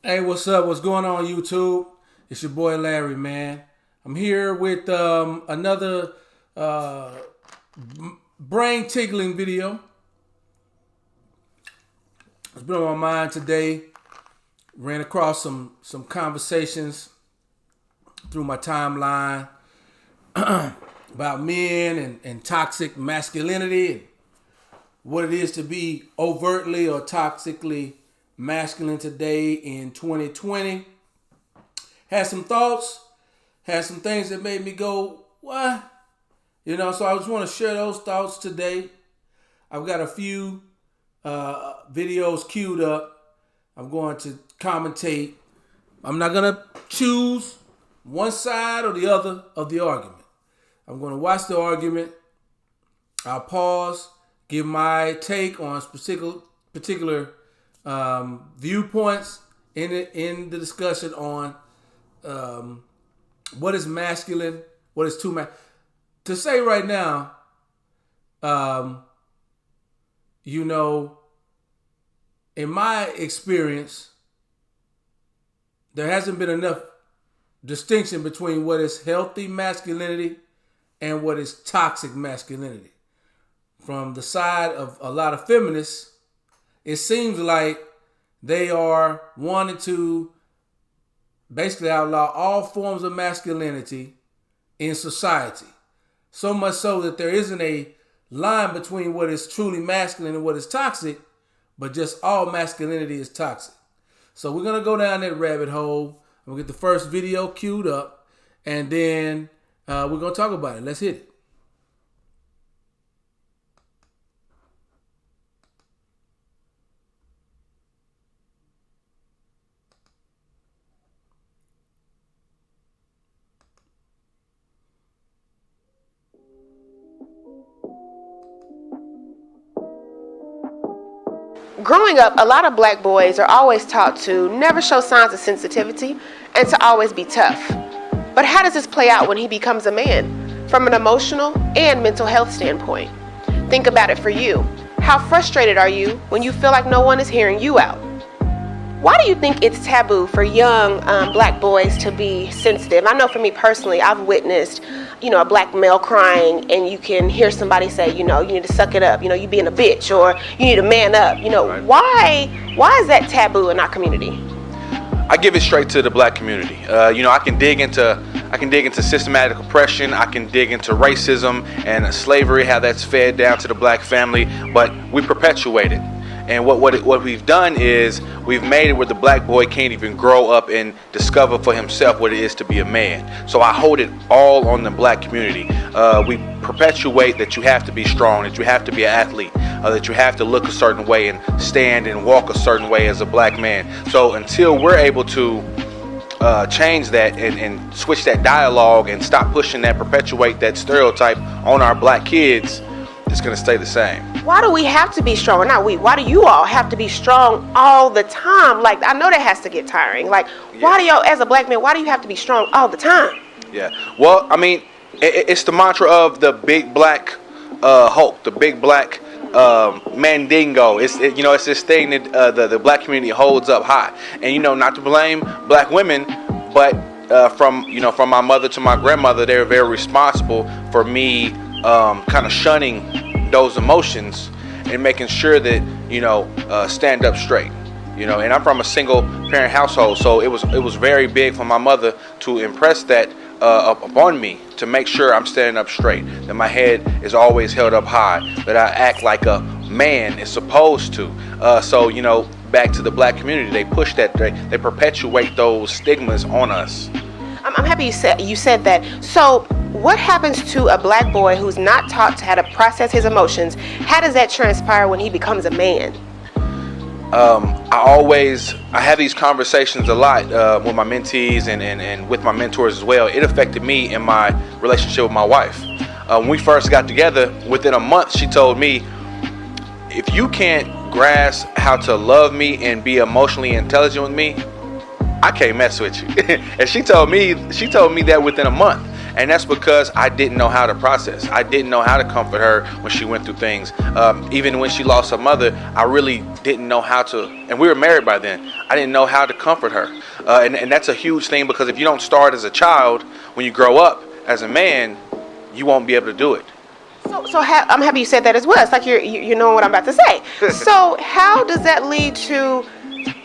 Hey, what's up? What's going on, YouTube? It's your boy Larry, man. I'm here with another brain tickling video. It's been on my mind today. Ran across some conversations through my timeline about men and toxic masculinity and what it is to be overtly or toxically masculine today in 2020. Had some thoughts, had some things that made me go, what? So I just want to share those thoughts today. I've got a few videos queued up. I'm going to commentate. I'm not going to choose one side or the other of the argument. I'm going to watch the argument. I'll pause, give my take on particular viewpoints in the discussion on what is masculine, what is too masculine. To say right now, in my experience, there hasn't been enough distinction between what is healthy masculinity and what is toxic masculinity. From the side of a lot of feminists, it seems like they are wanting to basically outlaw all forms of masculinity in society. So much so that there isn't a line between what is truly masculine and what is toxic, but just all masculinity is toxic. So we're going to go down that rabbit hole. We'll get the first video queued up, and then we're going to talk about it. Let's hit it. Growing up, a lot of black boys are always taught to never show signs of sensitivity and to always be tough. But how does this play out when he becomes a man, from an emotional and mental health standpoint? Think about it for you. How frustrated are you when you feel like no one is hearing you out? Why do you think it's taboo for young black boys to be sensitive? I know for me personally, I've witnessed, a black male crying, and you can hear somebody say, you need to suck it up, you being a bitch, or you need to man up. Right. Why is that taboo in our community? I give it straight to the black community. I can dig into systematic oppression. I can dig into racism and slavery, how that's fed down to the black family, but we perpetuate it. And what we've done is we've made it where the black boy can't even grow up and discover for himself what it is to be a man. So I hold it all on the black community. We perpetuate that you have to be strong, that you have to be an athlete, that you have to look a certain way and stand and walk a certain way as a black man. So until we're able to change that and switch that dialogue and stop pushing that, perpetuate that stereotype on our black kids, it's going to stay the same. Why do we have to be strong? Or not we, why do you all have to be strong all the time? Like, I know that has to get tiring. Like, why do y'all, as a black man, why do you have to be strong all the time? Yeah. Well, I mean, it's the mantra of the big black Hulk, the big black Mandingo. It's this thing that the black community holds up high. And, not to blame black women, but from my mother to my grandmother, they're very responsible for me kind of shunning those emotions and making sure that stand up straight, and I'm from a single parent household, so it was very big for my mother to impress that upon me, to make sure I'm standing up straight, that my head is always held up high, that I act like a man is supposed to. So back to the black community, they push that, they perpetuate those stigmas on us. I'm happy you said that. So what happens to a black boy who's not taught how to process his emotions? How does that transpire when he becomes a man? I have these conversations a lot with my mentees and with my mentors as well. It affected me in my relationship with my wife. When we first got together, within a month, she told me, if you can't grasp how to love me and be emotionally intelligent with me, I can't mess with you. And she told me that within a month. And that's because I didn't know how to process. I didn't know how to comfort her when she went through things. Even when she lost her mother, I really didn't know how to, and we were married by then, I didn't know how to comfort her. And that's a huge thing, because if you don't start as a child, when you grow up as a man, you won't be able to do it. I'm happy you said that as well. It's like you know what I'm about to say. So how does that lead to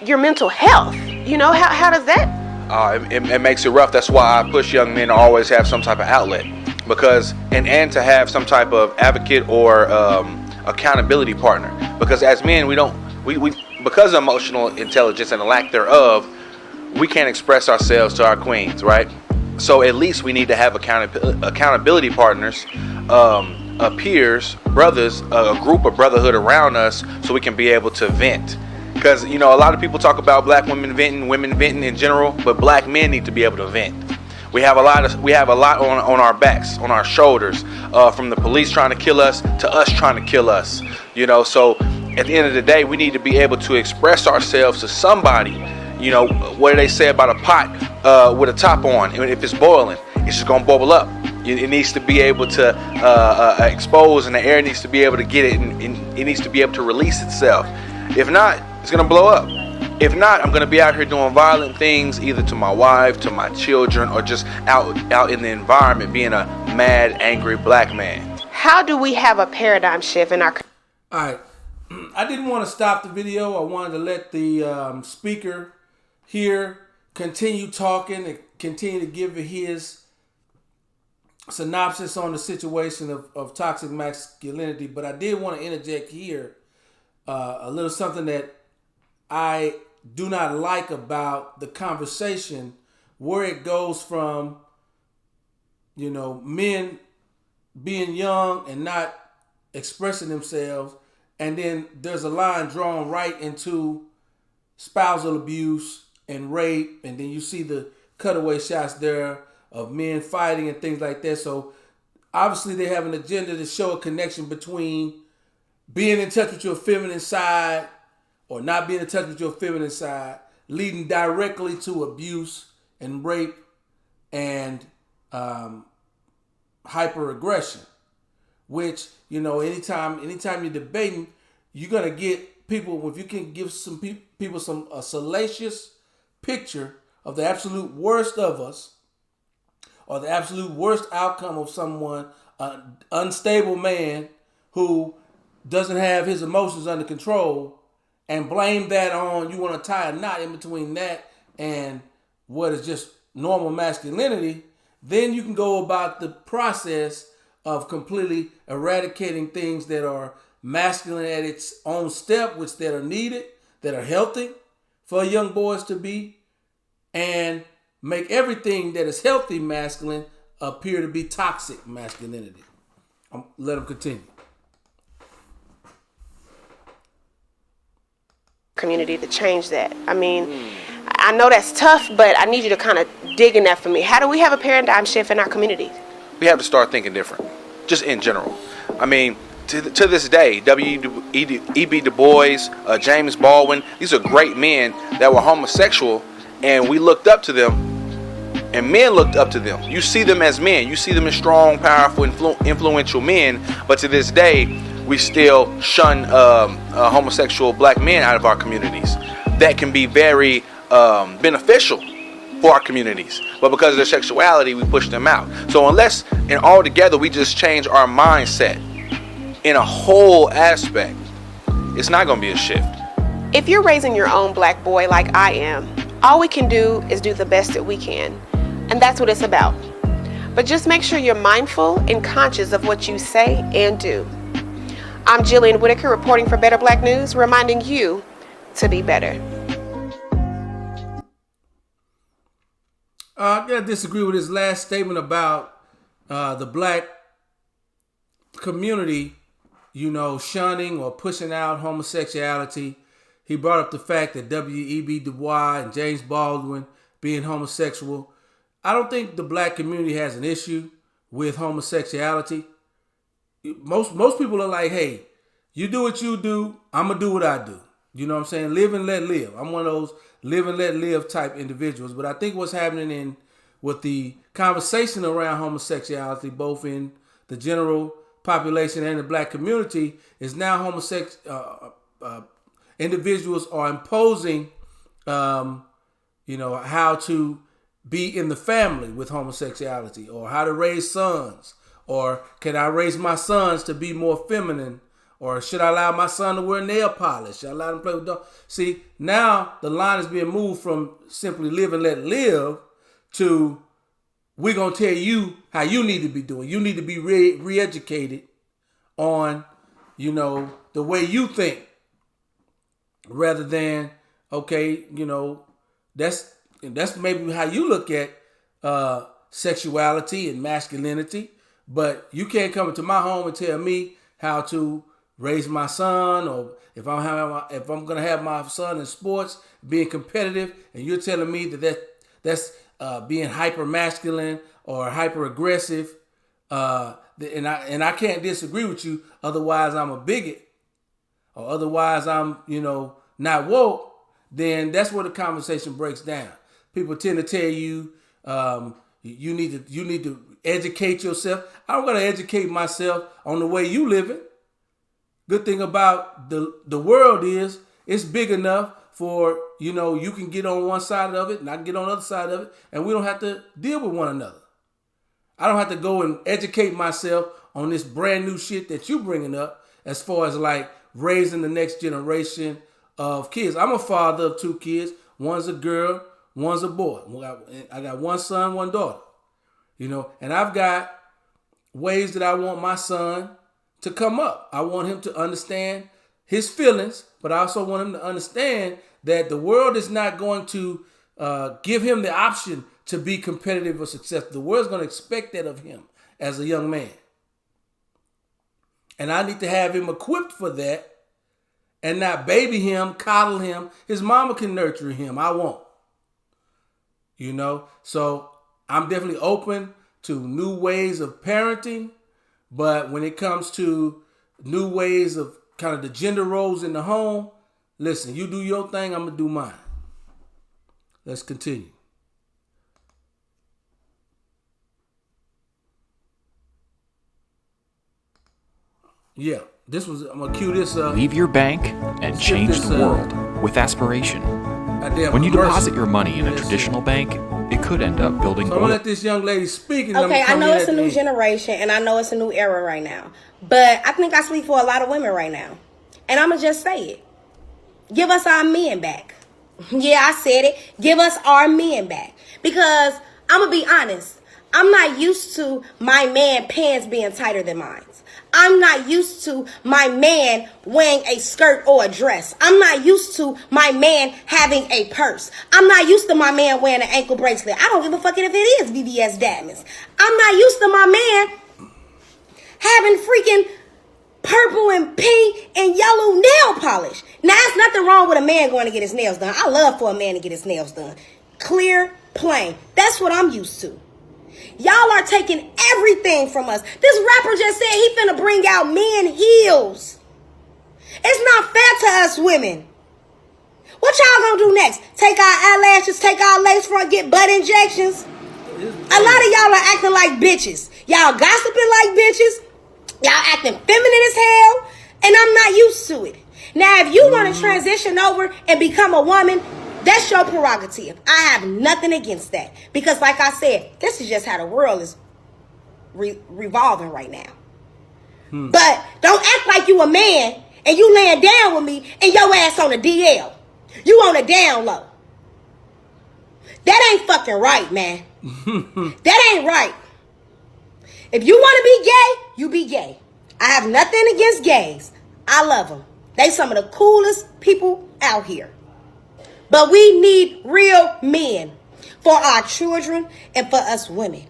your mental health? How does that? It makes it rough. That's why I push young men to always have some type of outlet, because and to have some type of advocate or accountability partner. Because as men, we because of emotional intelligence and the lack thereof, we can't express ourselves to our queens, right? So at least we need to have accountability partners, peers, brothers, a group of brotherhood around us, so we can be able to vent. Because a lot of people talk about black women venting in general, but black men need to be able to vent. We have a lot on our backs, on our shoulders, from the police trying to kill us to us trying to kill us. So at the end of the day, we need to be able to express ourselves to somebody. What do they say about a pot with a top on? And if it's boiling, it's just gonna bubble up. It needs to be able to expose, and the air needs to be able to get it, and it needs to be able to release itself. If not, it's gonna blow up. If not, I'm gonna be out here doing violent things, either to my wife, to my children, or just out in the environment being a mad, angry black man. How do we have a paradigm shift in our? All right, I didn't want to stop the video. I wanted to let the speaker here continue talking and continue to give his synopsis on the situation of toxic masculinity. But I did want to interject here a little something that I do not like about the conversation, where it goes from, men being young and not expressing themselves, and then there's a line drawn right into spousal abuse and rape, and then you see the cutaway shots there of men fighting and things like that. So obviously they have an agenda to show a connection between being in touch with your feminine side or not being in touch with your feminine side, leading directly to abuse and rape and hyperaggression. Which, anytime you're debating, you're gonna get people. If you can give some people a salacious picture of the absolute worst of us, or the absolute worst outcome of someone, an unstable man who doesn't have his emotions under control, and blame that on, you want to tie a knot in between that and what is just normal masculinity, then you can go about the process of completely eradicating things that are masculine at its own step, that are needed, that are healthy for young boys to be, and make everything that is healthy masculine appear to be toxic masculinity. Let them continue. Community to change that. I mean, I know that's tough, but I need you to kind of dig in that for me. How do we have a paradigm shift in our community? We have to start thinking different, just in general. I mean, to this day, W.E.B. Du Bois, James Baldwin, these are great men that were homosexual, and we looked up to them, and men looked up to them. You see them as men. You see them as strong, powerful, influential men, but to this day, we still shun homosexual black men out of our communities. That can be very beneficial for our communities, but because of their sexuality, we push them out. So unless and all together we just change our mindset in a whole aspect, it's not going to be a shift. If you're raising your own black boy like I am, all we can do is do the best that we can, and that's what it's about. But just make sure you're mindful and conscious of what you say and do. I'm Jillian Whitaker, reporting for Better Black News, reminding you to be better. I gotta disagree with his last statement about the black community, shunning or pushing out homosexuality. He brought up the fact that W.E.B. Du Bois and James Baldwin being homosexual. I don't think the black community has an issue with homosexuality. Most people are like, hey, you do what you do, I'm going to do what I do. You know what I'm saying? Live and let live. I'm one of those live and let live type individuals. But I think what's happening in with the conversation around homosexuality, both in the general population and the black community, is now individuals are imposing, how to be in the family with homosexuality, or how to raise sons, or can I raise my sons to be more feminine, or should I allow my son to wear nail polish? Should I allow him to play with dogs? See, now the line is being moved from simply live and let live to we're going to tell you how you need to be doing. You need to be re-educated on, the way you think, rather than, okay, that's maybe how you look at sexuality and masculinity, but you can't come into my home and tell me how to raise my son, or if I'm gonna have my son in sports being competitive, and you're telling me that's being hyper masculine or hyper aggressive, and I can't disagree with you. Otherwise, I'm a bigot, or otherwise I'm not woke. Then that's where the conversation breaks down. People tend to tell you you need to educate yourself. I'm gonna educate myself on the way you living. Good thing about the world is it's big enough for, you can get on one side of it and I can get on the other side of it, and we don't have to deal with one another. I don't have to go and educate myself on this brand new shit that you bringing up as far as like raising the next generation of kids. I'm a father of 2 kids. One's a girl, one's a boy. I got 1 son, 1 daughter. And I've got ways that I want my son to come up. I want him to understand his feelings, but I also want him to understand that the world is not going to give him the option to be competitive or successful. The world's going to expect that of him as a young man. And I need to have him equipped for that and not baby him, coddle him. His mama can nurture him. I won't. So I'm definitely open to new ways of parenting. But when it comes to new ways of kind of the gender roles in the home, listen, you do your thing, I'm going to do mine. Let's continue. Yeah, I'm going to cue this. Leave your bank and change the world with aspiration. When you deposit your money in a traditional bank, it could end up building. So I'm going to let this young lady speak. Okay, I know it's a new generation and I know it's a new era right now. But I think I speak for a lot of women right now. And I'm going to just say it. Give us our men back. Yeah, I said it. Give us our men back. Because I'm going to be honest. I'm not used to my man pants being tighter than mine. I'm not used to my man wearing a skirt or a dress. I'm not used to my man having a purse. I'm not used to my man wearing an ankle bracelet. I don't give a fuck if it is VVS diamonds. I'm not used to my man having freaking purple and pink and yellow nail polish. Now, there's nothing wrong with a man going to get his nails done. I love for a man to get his nails done. Clear, plain. That's what I'm used to. Y'all are taking everything from us. This rapper just said he finna bring out men heels. It's not fair to us women. What y'all gonna do next? Take our eyelashes, take our lace front, get butt injections? A lot of y'all are acting like bitches. Y'all gossiping like bitches. Y'all acting feminine as hell. And I'm not used to it. Now, if you want to transition over and become a woman, that's your prerogative. I have nothing against that. Because like I said, this is just how the world is revolving right now. But don't act like you a man and you laying down with me and your ass on a DL. You on a down low. That ain't fucking right, man. That ain't right. If you want to be gay, you be gay. I have nothing against gays. I love them. They some of the coolest people out here. But we need real men for our children and for us women.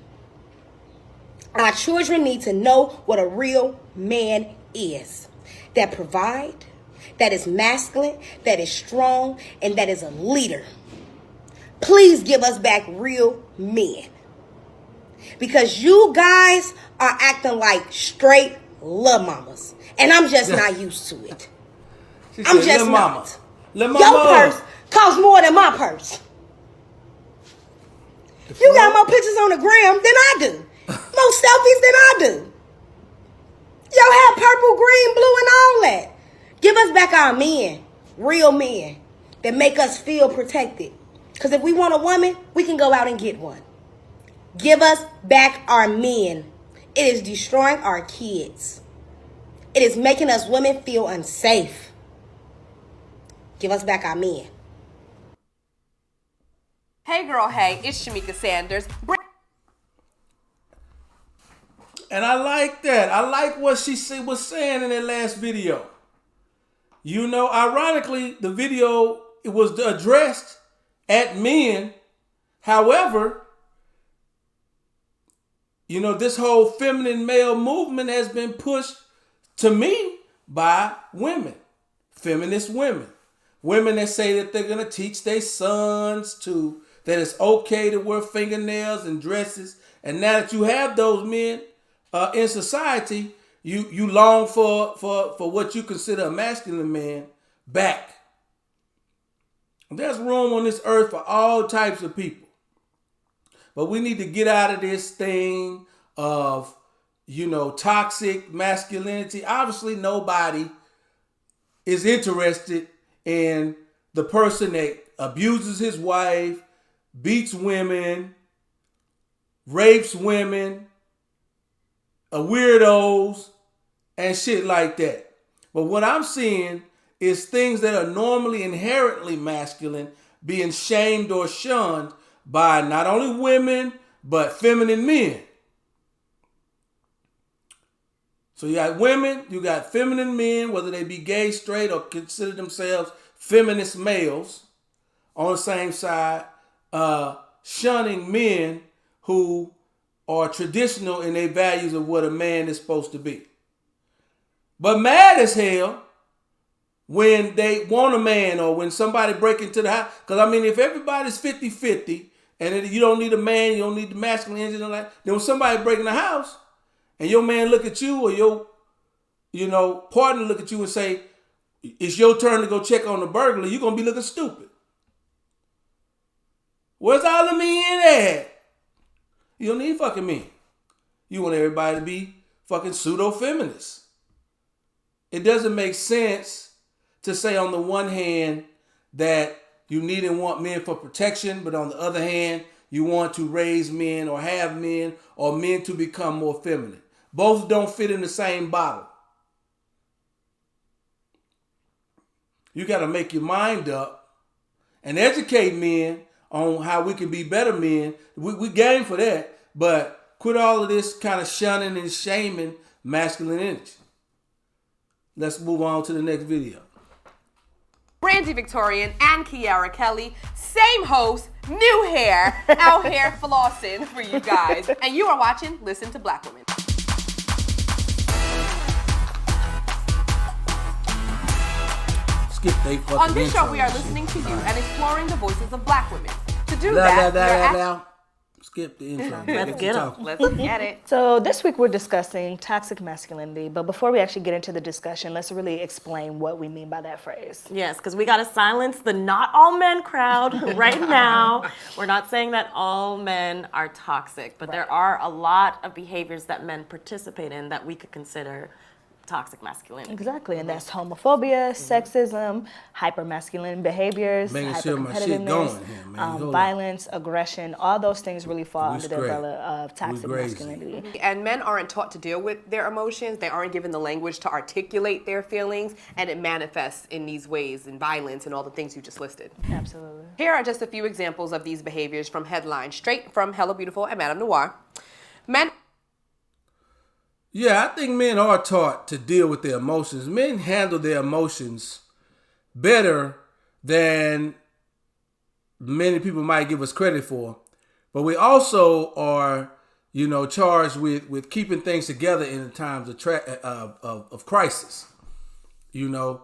Our children need to know what a real man is. That provide, that is masculine, that is strong, and that is a leader. Please give us back real men. Because you guys are acting like straight lil' mamas. And I'm just not used to it. I'm just not. Your purse costs more than my purse. You got more pictures on the gram than I do. More selfies than I do. Y'all have purple, green, blue, and all that. Give us back our men. Real men. That make us feel protected. Because if we want a woman, we can go out and get one. Give us back our men. It is destroying our kids. It is making us women feel unsafe. Give us back our men. Hey girl, hey, it's Shamika Sanders. And I like that. I like what she was saying in that last video. You know, ironically, the video, it was addressed at men. However, you know, this whole feminine male movement has been pushed to me by women, feminist women. Women that say that they're going to teach their sons that it's okay to wear fingernails and dresses. And now that you have those men in society, you long for what you consider a masculine man back. There's room on this earth for all types of people. But we need to get out of this thing of, you know, toxic masculinity. Obviously, nobody is interested in the person that abuses his wife, beats women, rapes women, weirdos, and shit like that. But what I'm seeing is things that are normally inherently masculine being shamed or shunned by not only women, but feminine men. So you got women, you got feminine men, whether they be gay, straight, or consider themselves feminist males, on the same side, shunning men who are traditional in their values of what a man is supposed to be. But mad as hell when they want a man or when somebody break into the house. Because, I mean, if everybody's 50-50 and you don't need a man, you don't need the masculine energy, then when somebody break in the house and your man look at you or your, you know, partner look at you and say, it's your turn to go check on the burglar, you're going to be looking stupid. Where's all the men at? You don't need fucking men. You want everybody to be fucking pseudo-feminists. It doesn't make sense to say on the one hand that you need and want men for protection, but on the other hand, you want to raise men or have men or men to become more feminine. Both don't fit in the same bottle. You got to make your mind up and educate men on how we can be better men. We game for that, but quit all of this kind of shunning and shaming masculine energy. Let's move on to the next video. Brandy Victorian and Kiara Kelly, same host, new hair, out here flossing for you guys. And you are watching Listen to Black Women. Skip they fucking On this show, intro we are and listening shit. to you and exploring the voices of Black women. To do Now. that, Skip the intro. Let's get them. let's get it. So this week we're discussing toxic masculinity, but before we actually get into the discussion, let's really explain what we mean by that phrase. Yes, because we got to silence the not all men crowd right now. We're not saying that all men are toxic, but there are a lot of behaviors that men participate in that we could consider toxic masculinity. Exactly, and that's homophobia, sexism, hypermasculine behaviors, Making sure my shit going here, man. Hold violence, aggression, all those things really fall under the straight. umbrella of toxic crazy. masculinity. And men aren't taught to deal with their emotions. They aren't given the language to articulate their feelings, and it manifests in these ways, in violence and all the things you just listed. Absolutely. Here are just a few examples of these behaviors from headlines, straight from Hello Beautiful and Madame Noir. Men. Yeah, I think men are taught to deal with their emotions. Men handle their emotions better than many people might give us credit for. But we also are, you know, charged with keeping things together in times of crisis. You know,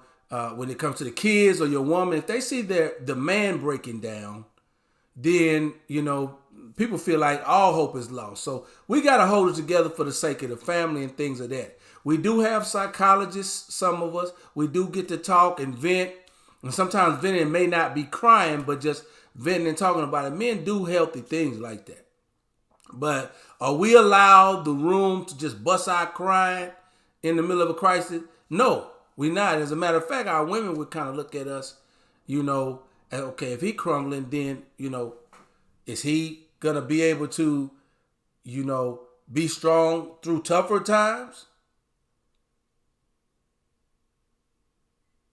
when it comes to the kids or your woman, if they see the man breaking down, then, you know, people feel like all hope is lost. So we got to hold it together for the sake of the family and things of that. We do have psychologists, some of us. We do get to talk and vent. And sometimes venting may not be crying, but just venting and talking about it. Men do healthy things like that. But are we allowed the room to just bust out crying in the middle of a crisis? No, we're not. As a matter of fact, our women would kind of look at us, okay, if he crumbling, then, is he going to be able to, be strong through tougher times?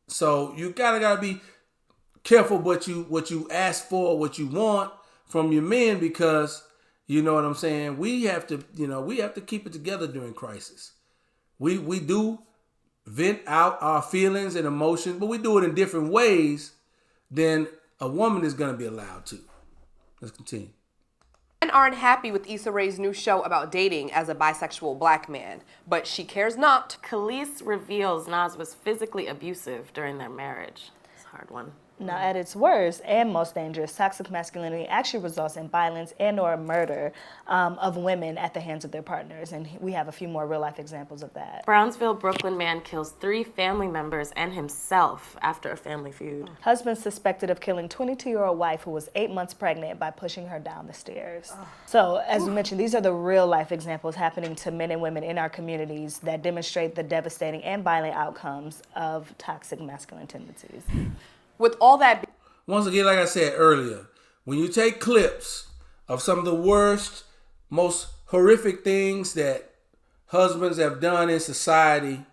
So you gotta be careful what you ask for, what you want from your men, because you know what I'm saying. We have to keep it together during crisis. We do vent out our feelings and emotions, but we do it in different ways than a woman is going to be allowed to. Let's continue. Men aren't happy with Issa Rae's new show about dating as a bisexual black man, but she cares not. Khalees reveals Nas was physically abusive during their marriage. It's a hard one. Now, at its worst and most dangerous, toxic masculinity actually results in violence and or murder of women at the hands of their partners. And we have a few more real-life examples of that. Brownsville, Brooklyn man kills 3 family members and himself after a family feud. Husband suspected of killing 22-year-old wife who was 8 months pregnant by pushing her down the stairs. So, as you mentioned, these are the real-life examples happening to men and women in our communities that demonstrate the devastating and violent outcomes of toxic masculine tendencies. With all that, once again, like I said earlier, when you take clips of some of the worst, most horrific things that husbands have done in society,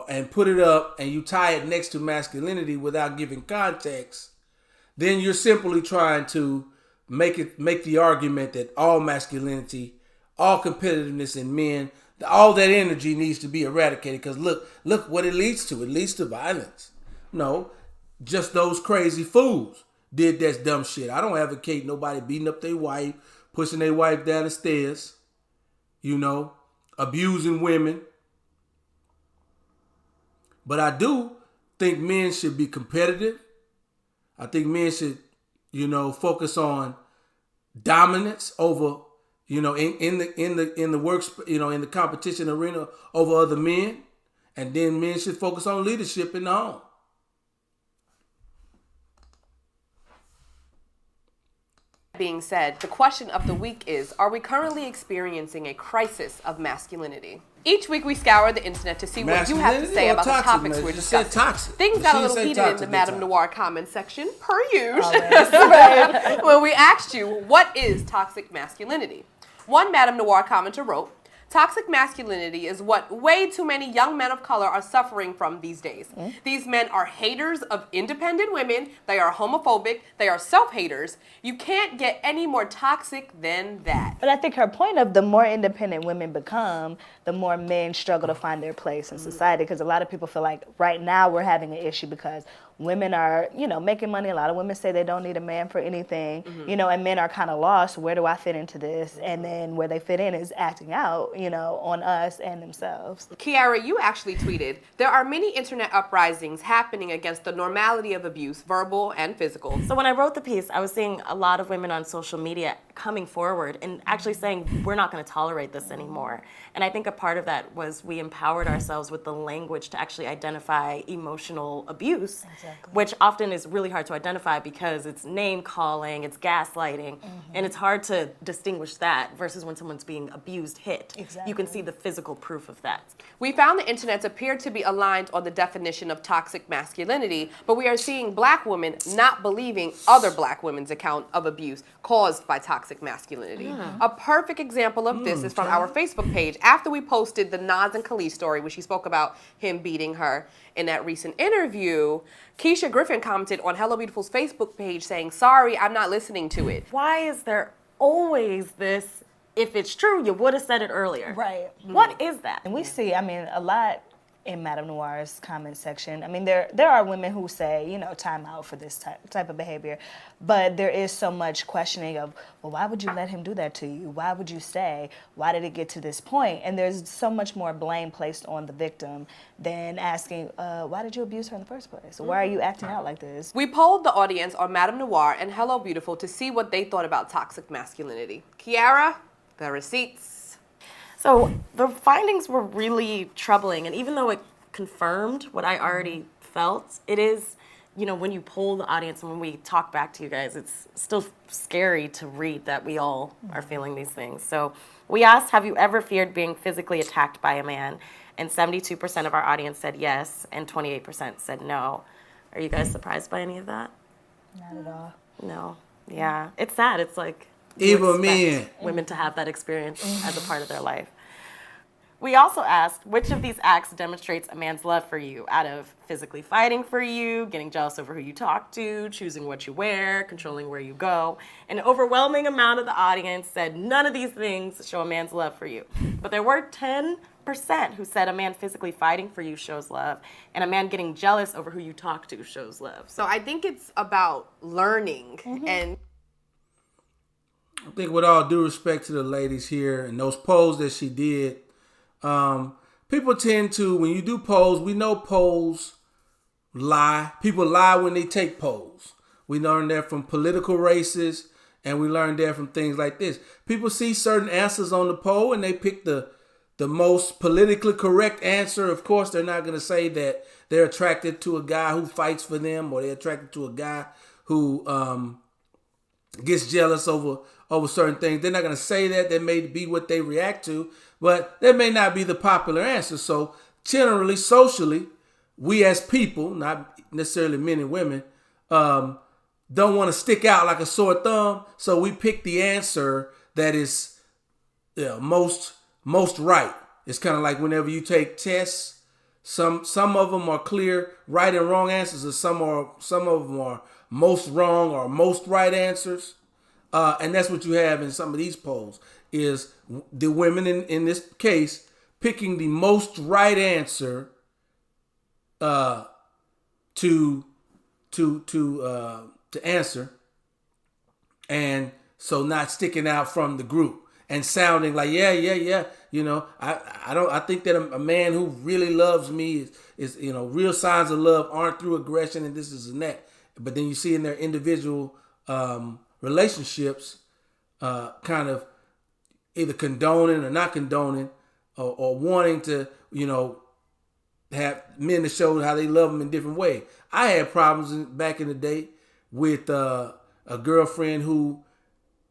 and put it up, and you tie it next to masculinity without giving context, then you're simply trying to make the argument that all masculinity, all competitiveness in men, all that energy needs to be eradicated. Because look what it leads to. It leads to violence. No. Just those crazy fools did that dumb shit. I don't advocate nobody beating up their wife, pushing their wife down the stairs, abusing women. But I do think men should be competitive. I think men should, focus on dominance over, in the works, in the competition arena over other men. And then men should focus on leadership in the home. being said, the question of the week is, are we currently experiencing a crisis of masculinity? Each week we scour the internet to see what you have to say about the topics we're discussing. Things got a little heated in the Madame Noir comment section, per usual, when we asked you, what is toxic masculinity? One Madame Noir commenter wrote, toxic masculinity is what way too many young men of color are suffering from these days. These men are haters of independent women. They are homophobic. They are self-haters. You can't get any more toxic than that. But I think her point of the more independent women become, the more men struggle to find their place in society. Because a lot of people feel like right now we're having an issue because women are, making money. A lot of women say they don't need a man for anything, and men are kind of lost. Where do I fit into this? And then where they fit in is acting out, on us and themselves. Kiara, you actually tweeted, there are many internet uprisings happening against the normality of abuse, verbal and physical. So when I wrote the piece, I was seeing a lot of women on social media coming forward and actually saying, we're not going to tolerate this anymore. And I think a part of that was we empowered ourselves with the language to actually identify emotional abuse, which often is really hard to identify because it's name calling, it's gaslighting, and it's hard to distinguish that versus when someone's being abused, hit. You can see the physical proof of that. We found the internet appeared to be aligned on the definition of toxic masculinity, but we are seeing black women not believing other black women's account of abuse caused by toxic masculinity. A perfect example of this is from our Facebook page. After we posted the Nas and Khalees story, where she spoke about him beating her in that recent interview, Keisha Griffin commented on Hello Beautiful's Facebook page saying, sorry, I'm not listening to it. Why is there always this, if it's true, you would have said it earlier? Right. What is that? And we see, a lot in Madame Noir's comment section. There are women who say, time out for this type of behavior, but there is so much questioning of, well, why would you let him do that to you? Why would you stay? Why did it get to this point? And there's so much more blame placed on the victim than asking, why did you abuse her in the first place? Why are you acting out like this? We polled the audience on Madame Noir and Hello Beautiful to see what they thought about toxic masculinity. Kiara, the receipts. So the findings were really troubling, and even though it confirmed what I already felt, it is when you poll the audience and when we talk back to you guys, it's still scary to read that we all are feeling these things. So we asked, have you ever feared being physically attacked by a man? And 72% of our audience said yes, and 28% said no. Are you guys surprised by any of that? Not at all. No. Yeah. It's sad. It's like even men, women to have that experience as a part of their life. We also asked, which of these acts demonstrates a man's love for you? Out of physically fighting for you, getting jealous over who you talk to, choosing what you wear, controlling where you go. An overwhelming amount of the audience said none of these things show a man's love for you. But there were 10% who said a man physically fighting for you shows love, and a man getting jealous over who you talk to shows love. So I think it's about learning and I think with all due respect to the ladies here and those polls that she did, people tend to, when you do polls, we know polls lie. People lie when they take polls. We learned that from political races, and we learned that from things like this. People see certain answers on the poll, and they pick the most politically correct answer. Of course, they're not going to say that they're attracted to a guy who fights for them, or they're attracted to a guy who gets jealous over certain things. They're not going to say that. That may be what they react to, but that may not be the popular answer. So generally, socially, we as people, not necessarily men and women, don't want to stick out like a sore thumb. So we pick the answer that is most right. It's kind of like whenever you take tests, some of them are clear right and wrong answers, and some of them are most wrong or most right answers. And that's what you have in some of these polls, is the women in this case picking the most right answer to answer, and so not sticking out from the group and sounding like yeah. I think that a man who really loves me is real signs of love aren't through aggression and this and that. But then you see in their individual relationships, kind of either condoning or not condoning, or wanting to, have men to show how they love them in different ways. I had problems back in the day with a girlfriend who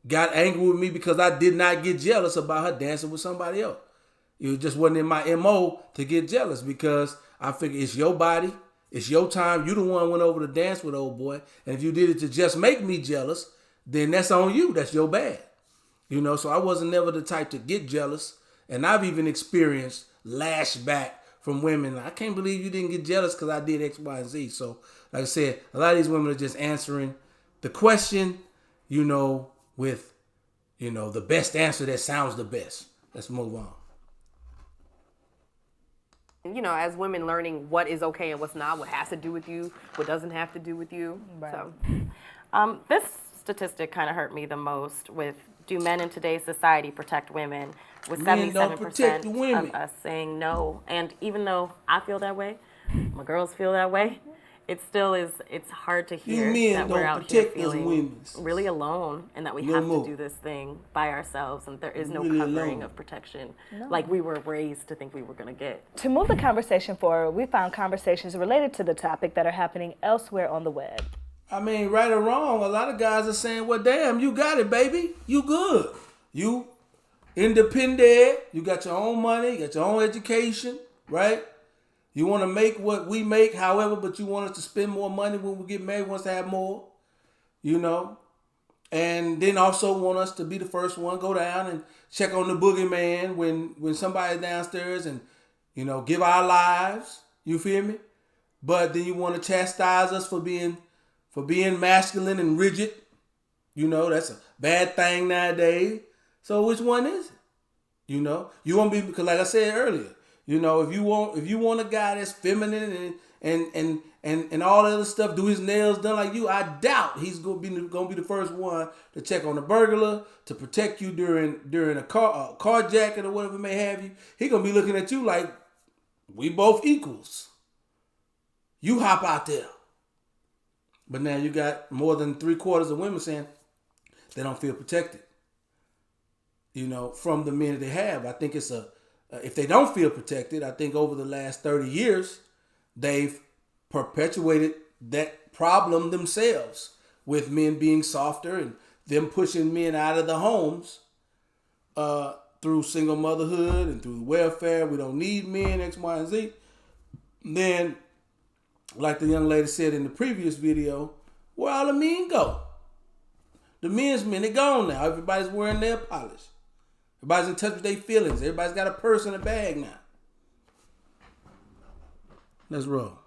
got angry with me because I did not get jealous about her dancing with somebody else. It just wasn't in my MO to get jealous, because I figured it's your body. It's your time. You the one who went over to dance with old boy. And if you did it to just make me jealous, then that's on you. That's your bad. So I wasn't never the type to get jealous. And I've even experienced lashback from women. I can't believe you didn't get jealous because I did X, Y, and Z. So like I said, a lot of these women are just answering the question, with, the best answer that sounds the best. Let's move on. As women learning what is okay and what's not, what has to do with you, what doesn't have to do with you. Right. So, this statistic kind of hurt me the most with, do men in today's society protect women? With 77% of us saying no. And even though I feel that way, my girls feel that way, it still is, it's hard to hear that we're out here feeling really alone, and that we have to do this thing by ourselves, and there is no covering of protection like we were raised to think we were going to get. To move the conversation forward, we found conversations related to the topic that are happening elsewhere on the web. I mean, right or wrong, a lot of guys are saying, well, damn, you got it, baby. You good. You independent. You got your own money. You got your own education, right? You want to make what we make, however, but you want us to spend more money when we get married, want us to have more, And then also want us to be the first one, go down and check on the boogeyman when somebody's downstairs and, give our lives. You feel me? But then you want to chastise us for being masculine and rigid. That's a bad thing nowadays. So which one is it? You want to be, because like I said earlier, if you want a guy that's feminine and all the other stuff, do his nails done like you, I doubt he's gonna be the first one to check on the burglar, to protect you during a carjacking or whatever may have you. He gonna be looking at you like we both equals. You hop out there. But now you got more than 3/4 of women saying they don't feel protected, from the men that they have. I think it's if they don't feel protected, I think over the last 30 years, they've perpetuated that problem themselves with men being softer and them pushing men out of the homes through single motherhood and through welfare. We don't need men, X, Y, and Z. Then, like the young lady said in the previous video, where all the men go? The men's men, they gone now. Everybody's wearing nail polish. Everybody's in touch with their feelings. Everybody's got a purse and a bag now. Let's roll.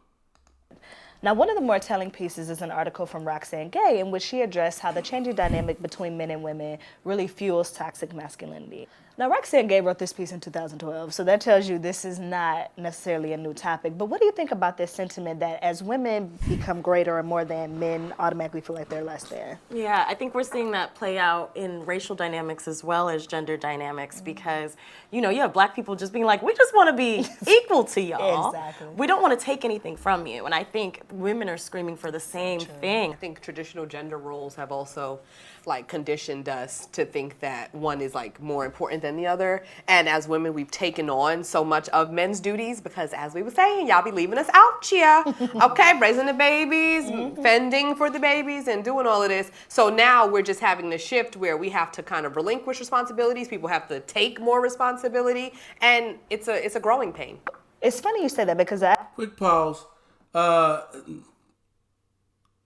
Now, one of the more telling pieces is an article from Roxane Gay in which she addressed how the changing dynamic between men and women really fuels toxic masculinity. Now, Roxane Gay wrote this piece in 2012, so that tells you this is not necessarily a new topic. But what do you think about this sentiment that as women become greater and more than, men automatically feel like they're less than? Yeah, I think we're seeing that play out in racial dynamics as well as gender dynamics because, you know, you have black people just being like, we just want to be equal to y'all. Exactly. We don't want to take anything from you. And I think women are screaming for the same thing. I think traditional gender roles have also like conditioned us to think that one is like more important than the other. And as women, we've taken on so much of men's duties because as we were saying, y'all be leaving us out here. Okay, raising the babies, fending for the babies and doing all of this. So now we're just having the shift where we have to kind of relinquish responsibilities. People have to take more responsibility and it's a growing pain. It's funny you say that because Quick pause. The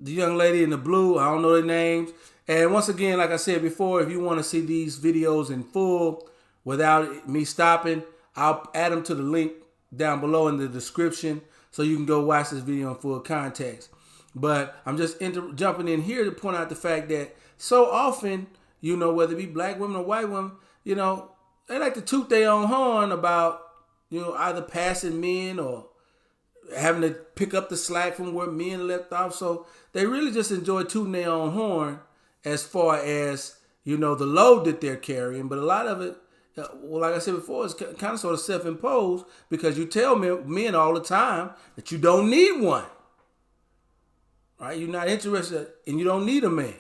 young lady in the blue, I don't know their names. And once again, like I said before, if you want to see these videos in full without me stopping, I'll add them to the link down below in the description so you can go watch this video in full context. But I'm just jumping in here to point out the fact that so often, you know, whether it be black women or white women, you know, they like to toot their own horn about, you know, either passing men or having to pick up the slack from where men left off. So they really just enjoy tooting their own horn as far as, you know, the load that they're carrying. But a lot of it, well, like I said before, it's kind of sort of self-imposed because you tell men all the time that you don't need one. Right? You're not interested and you don't need a man.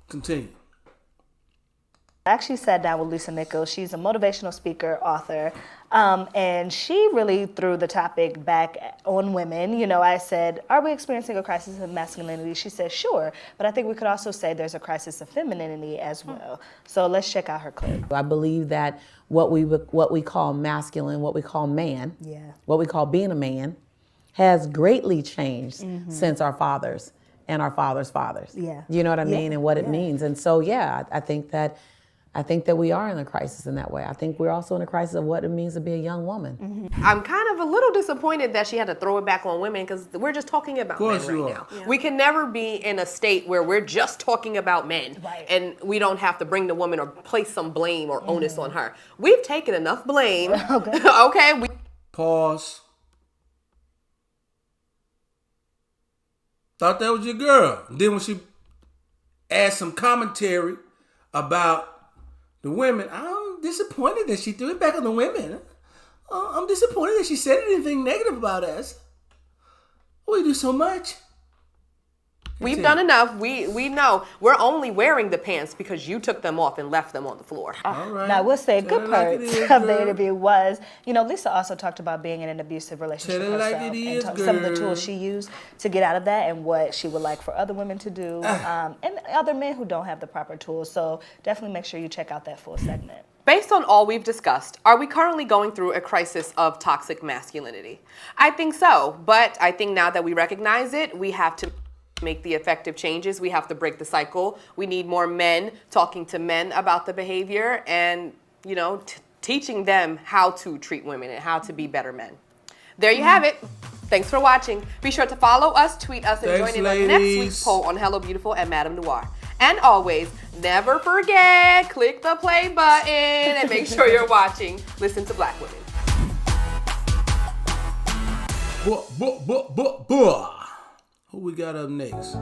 Continue. I actually sat down with Lisa Nichols. She's a motivational speaker, author, and she really threw the topic back on women. You know, I said, are we experiencing a crisis of masculinity? She said, sure, but I think we could also say there's a crisis of femininity as well. So let's check out her clip. I believe that what we call masculine, what we call man, what we call being a man, has greatly changed since our fathers and our fathers' fathers. Yeah. You know what I mean? And what it means. And so, yeah, I think that we are in a crisis in that way. I think we're also in a crisis of what it means to be a young woman. I'm kind of a little disappointed that she had to throw it back on women because we're just talking about men right now. Yeah. We can never be in a state where we're just talking about men and we don't have to bring the woman or place some blame or onus on her. We've taken enough blame. Okay. Pause. Thought that was your girl. Then when she asked some commentary about the women, I'm disappointed that she threw it back on the women. I'm disappointed that she said anything negative about us. We do so much. We've done enough. We know. We're only wearing the pants because you took them off and left them on the floor. All right. Now, I will say a good part of the interview was, you know, Lisa also talked about being in an abusive relationship herself and some of the tools she used to get out of that and what she would like for other women to do and other men who don't have the proper tools. So definitely make sure you check out that full segment. Based on all we've discussed, are we currently going through a crisis of toxic masculinity? I think so, but I think now that we recognize it, we have to make the effective changes. We have to break the cycle. We need more men talking to men about the behavior and, you know, teaching them how to treat women and how to be better men. There you have it. Thanks for watching. Be sure to follow us, tweet us, and join in on next week's poll on Hello Beautiful and Madame Noir. And always, never forget, click the play button and make sure you're watching Listen to Black Women. Who we got up next?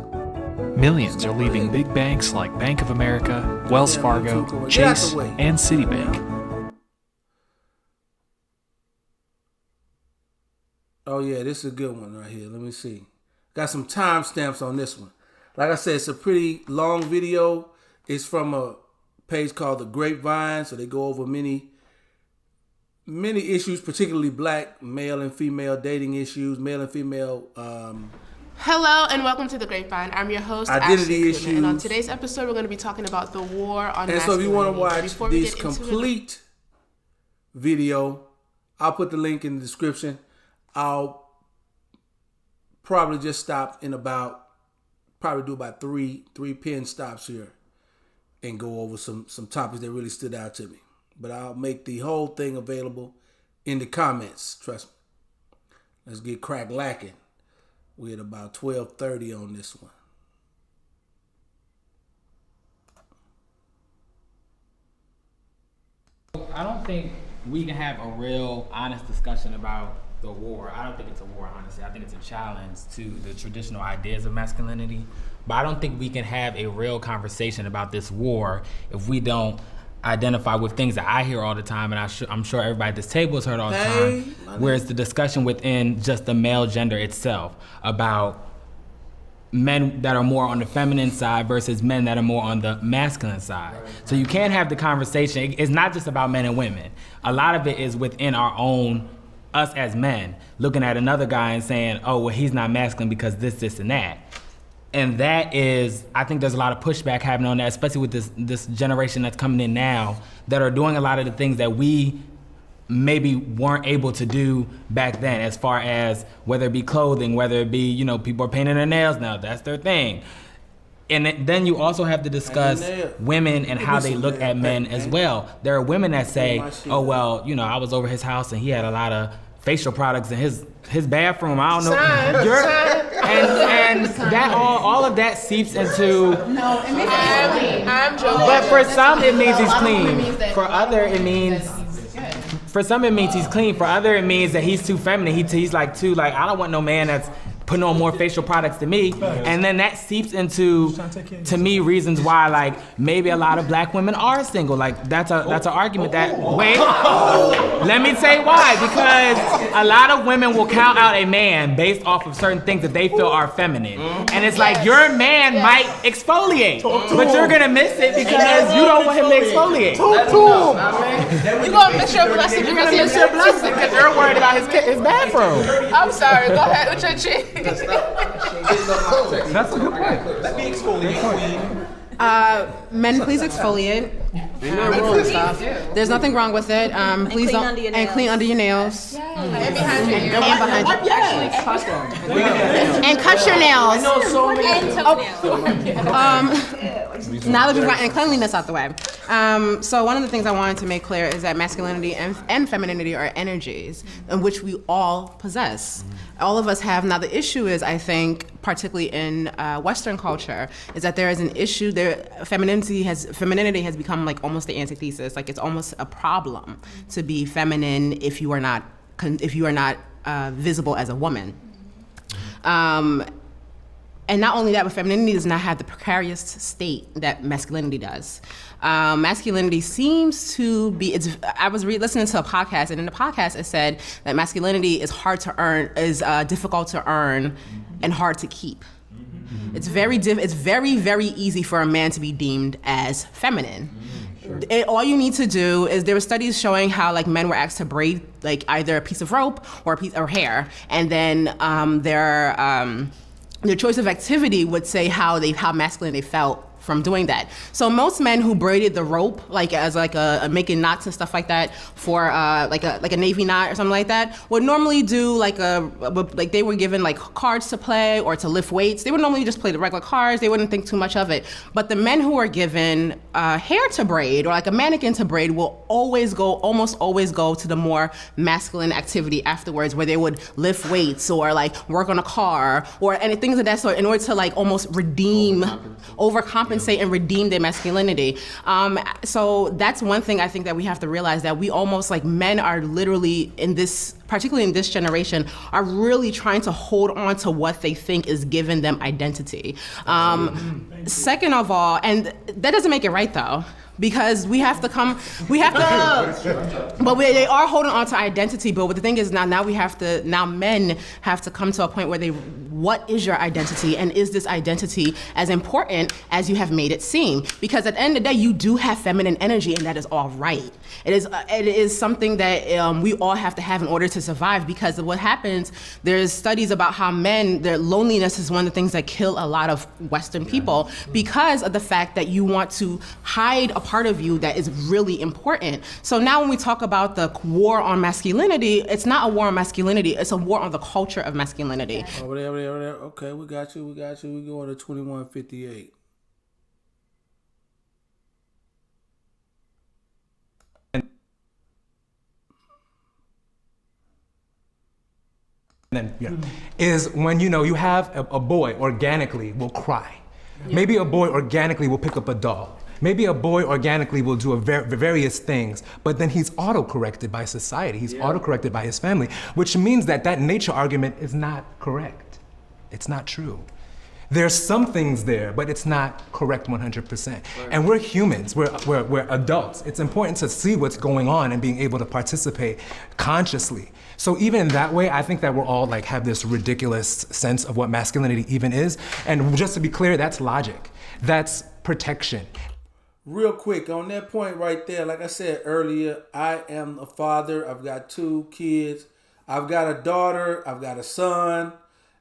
Millions are leaving big banks like Bank of America, Wells Fargo, Chase, and Citibank. Oh yeah, this is a good one right here. Let me see. Got some timestamps on this one. Like I said, it's a pretty long video. It's from a page called the Grapevine, so they go over many many issues, particularly black male and female dating issues, male and female. Hello and welcome to the Grapevine. I'm your host, identity Ashley issues. Kuna, and on today's episode, we're going to be talking about the war on masculinity. And so, if you want to watch this complete video, I'll put the link in the description. I'll probably just stop in do about three pin stops here and go over some topics that really stood out to me. But I'll make the whole thing available in the comments. Trust me. Let's get crack lacking. We're at about 12:30 on this one. I don't think we can have a real honest discussion about the war. I don't think it's a war, honestly. I think it's a challenge to the traditional ideas of masculinity. But I don't think we can have a real conversation about this war if we don't identify with things that I hear all the time, and I'm sure everybody at this table has heard all the time, where it's the discussion within just the male gender itself about men that are more on the feminine side versus men that are more on the masculine side. Right. So you can't have the conversation. It's not just about men and women. A lot of it is within our own, us as men, looking at another guy and saying, oh, well, he's not masculine because this, and that. And that is, I think there's a lot of pushback happening on that, especially with this generation that's coming in now that are doing a lot of the things that we maybe weren't able to do back then, as far as whether it be clothing, whether it be, people are painting their nails now, that's their thing. And then you also have to discuss women and how they look at men as well. There are women that say, oh, well, I was over his house and he had a lot of facial products in his bathroom. I don't know. And that all of that seeps into. No, I'm joking. But for some it means he's clean. For other it means. For some it means he's clean. For other it means that he's too feminine. He's I don't want no man that's putting on more facial products than me. And then that seeps into, to me, reasons why maybe a lot of black women are single. That's an argument that, wait, let me say why. Because a lot of women will count out a man based off of certain things that they feel are feminine. And it's your man might exfoliate, but you're gonna miss it because you don't want him to exfoliate. You're gonna miss your blessing. You're gonna miss your blessing because you're worried about his bathroom. I'm sorry, go ahead with your chick. That's a good point. Let me exfoliate. Men, please exfoliate. There's nothing wrong with it. Please don't. And clean under your nails. And behind your ears. And behind your ears. And cut your nails. I know so many. Now that we've gotten cleanliness out the way. So one of the things I wanted to make clear is that masculinity and femininity are energies in which we all possess. All of us have. Now the issue is, I think, particularly in Western culture, is that there is an issue there. Femininity has become almost the antithesis. It's almost a problem to be feminine if you are not visible as a woman. And not only that, but femininity does not have the precarious state that masculinity does. Masculinity seems to be, I was listening to a podcast, and in the podcast it said that masculinity is hard to earn, is difficult to earn and hard to keep. It's very, very easy for a man to be deemed as feminine. All you need to do is, there were studies showing how men were asked to braid either a piece of rope or hair, and then their choice of activity would say how masculine they felt from doing that. So most men who braided the rope, as a making knots and stuff like that for like a navy knot or something like that, would normally do they were given cards to play or to lift weights. They would normally just play the regular cards. They wouldn't think too much of it. But the men who are given hair to braid or a mannequin to braid will almost always go to the more masculine activity afterwards, where they would lift weights or work on a car or things of that sort, in order to almost overcompensate and redeem their masculinity. So that's one thing I think that we have to realize, that we almost men are literally particularly in this generation, are really trying to hold on to what they think is giving them identity. Second of all, and that doesn't make it right though, because they are holding on to identity, but the thing is now men have to come to a point where they what is your identity, and is this identity as important as you have made it seem? Because at the end of the day, you do have feminine energy, and that is all right. It is something that we all have to have in order to survive, because of what happens, there's studies about how men, their loneliness is one of the things that kill a lot of Western people, because of the fact that you want to hide a part of you that is really important. So now when we talk about the war on masculinity, it's not a war on masculinity, it's a war on the culture of masculinity. Over there. Okay, we got you. We going to 2158. Is when you have a boy organically will cry. Maybe a boy organically will pick up a doll. Maybe a boy organically will do various things, but then he's auto-corrected by society. He's auto-corrected by his family, which means that nature argument is not correct. It's not true. There's some things there, but it's not correct 100%. Right. And we're humans, we're adults. It's important to see what's going on and being able to participate consciously. So even in that way, I think that we're all have this ridiculous sense of what masculinity even is. And just to be clear, that's logic. That's protection. Real quick, on that point right there, like I said earlier, I am a father. I've got 2 kids. I've got a daughter. I've got a son.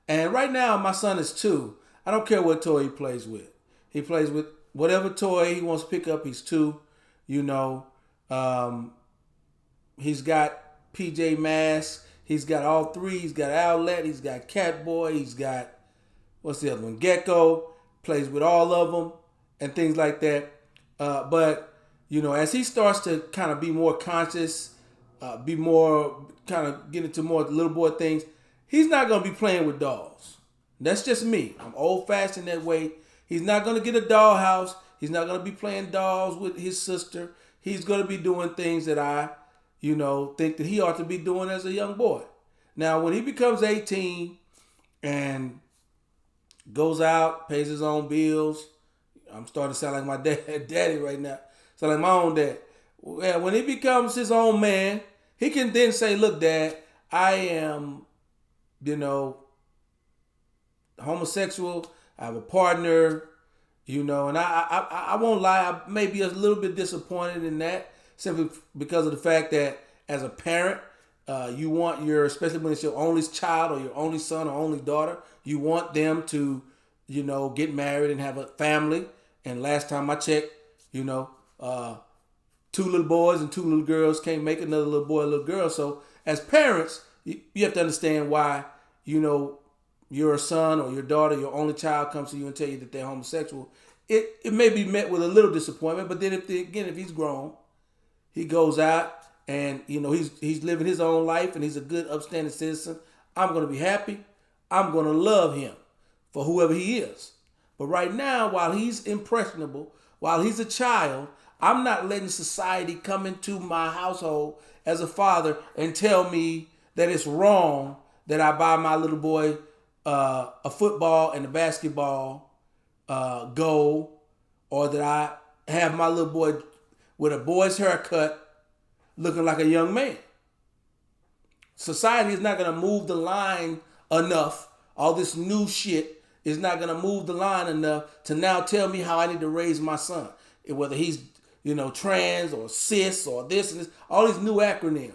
And right now, my son is 2. I don't care what toy he plays with. He plays with whatever toy he wants to pick up. He's 2. He's got PJ Masks. He's got all 3. He's got Owlette. He's got Catboy. He's got, what's the other one? Gecko. Plays with all of them and things like that. But as he starts to kind of be more conscious, be more kind of get into more little boy things, he's not going to be playing with dolls. That's just me. I'm old-fashioned that way. He's not going to get a dollhouse. He's not going to be playing dolls with his sister. He's going to be doing things that I, think that he ought to be doing as a young boy. Now, when he becomes 18 and goes out, pays his own bills, I'm starting to sound like my daddy right now. Sound like my own dad. Well, when he becomes his own man, he can then say, look, Dad, I am, homosexual. I have a partner, and I won't lie, I may be a little bit disappointed in that, simply because of the fact that as a parent, you want especially when it's your only child or your only son or only daughter, you want them to, get married and have a family. And last time I checked, 2 little boys and 2 little girls can't make another little boy, little girl. So as parents, you have to understand why, your son or your daughter, your only child comes to you and tell you that they're homosexual. It may be met with a little disappointment, but then if he's grown, he goes out and, he's living his own life and he's a good, upstanding citizen, I'm going to be happy. I'm going to love him for whoever he is. But right now, while he's impressionable, while he's a child, I'm not letting society come into my household as a father and tell me that it's wrong that I buy my little boy a football and a basketball goal, or that I have my little boy with a boy's haircut looking like a young man. Society is not going to move the line enough. All this new shit is not going to move the line enough to now tell me how I need to raise my son. Whether he's, trans or cis or this and this, all these new acronyms.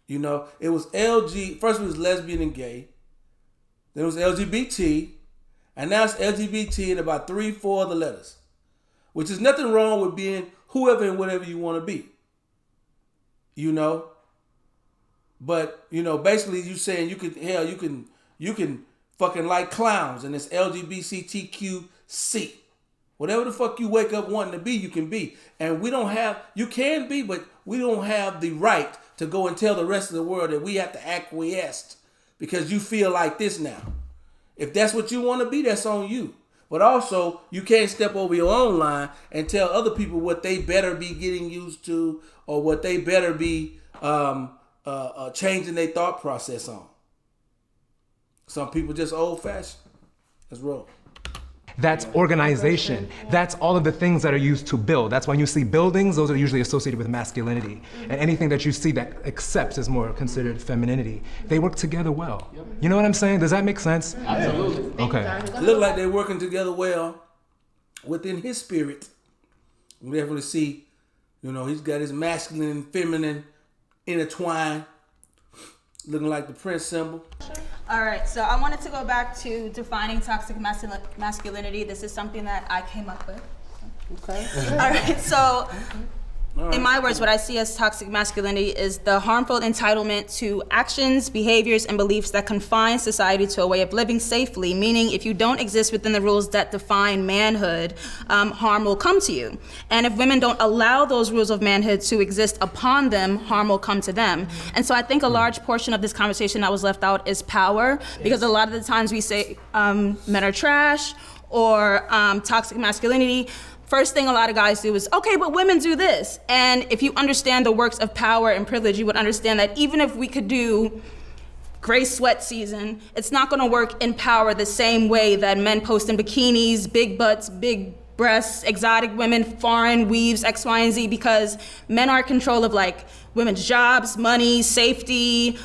It was first it was lesbian and gay. Then it was LGBT. And now it's LGBT and about 3-4 other letters. Which is nothing wrong with being whoever and whatever you want to be. But, basically you saying you can fucking like clowns, and it's LGBTQC. Whatever the fuck you wake up wanting to be, you can be. And you can be, but we don't have the right to go and tell the rest of the world that we have to acquiesce because you feel like this now. If that's what you want to be, that's on you. But also, you can't step over your own line and tell other people what they better be getting used to or what they better be changing their thought process on. Some people just old-fashioned. Let's roll. That's organization. That's all of the things that are used to build. That's when you see buildings, those are usually associated with masculinity. And anything that you see that accepts is more considered femininity. They work together well. You know what I'm saying? Does that make sense? Absolutely. Okay. Look like they're working together well within his spirit. We definitely see, he's got his masculine and feminine intertwined, looking like the Prince symbol. All right, so I wanted to go back to defining toxic masculinity. This is something that I came up with. Okay. All right, so in my words, what I see as toxic masculinity is the harmful entitlement to actions, behaviors, and beliefs that confine society to a way of living safely, meaning if you don't exist within the rules that define manhood, harm will come to you. And if women don't allow those rules of manhood to exist upon them, harm will come to them. And so I think a large portion of this conversation that was left out is power, because a lot of the times we say men are trash or toxic masculinity. First thing a lot of guys do is, okay, but women do this. And if you understand the works of power and privilege, you would understand that even if we could do gray sweat season, it's not gonna work in power the same way that men post in bikinis, big butts, big breasts, exotic women, foreign weaves, X, Y, and Z, because men are in control of women's jobs, money, safety,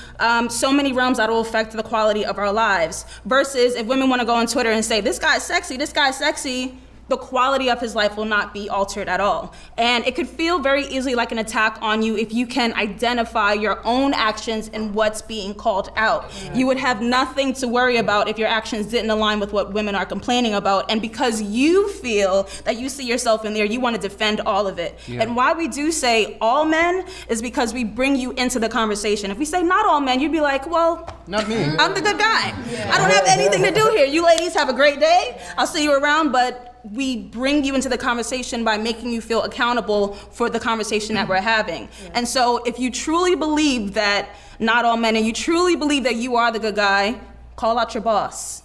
so many realms that will affect the quality of our lives. Versus if women wanna go on Twitter and say, this guy's sexy, the quality of his life will not be altered at all. And it could feel very easily like an attack on you if you can identify your own actions and what's being called out. You would have nothing to worry about if your actions didn't align with what women are complaining about. And because you feel that you see yourself in there, you want to defend all of it. Yeah. And why we do say all men is because we bring you into the conversation. If we say not all men, you'd be like, well, not me. I'm the good guy. Yeah. I don't have anything to do here. You ladies have a great day. I'll see you around, but we bring you into the conversation by making you feel accountable for the conversation that we're having. Yeah. And so if you truly believe that not all men, and you truly believe that you are the good guy, call out your boss.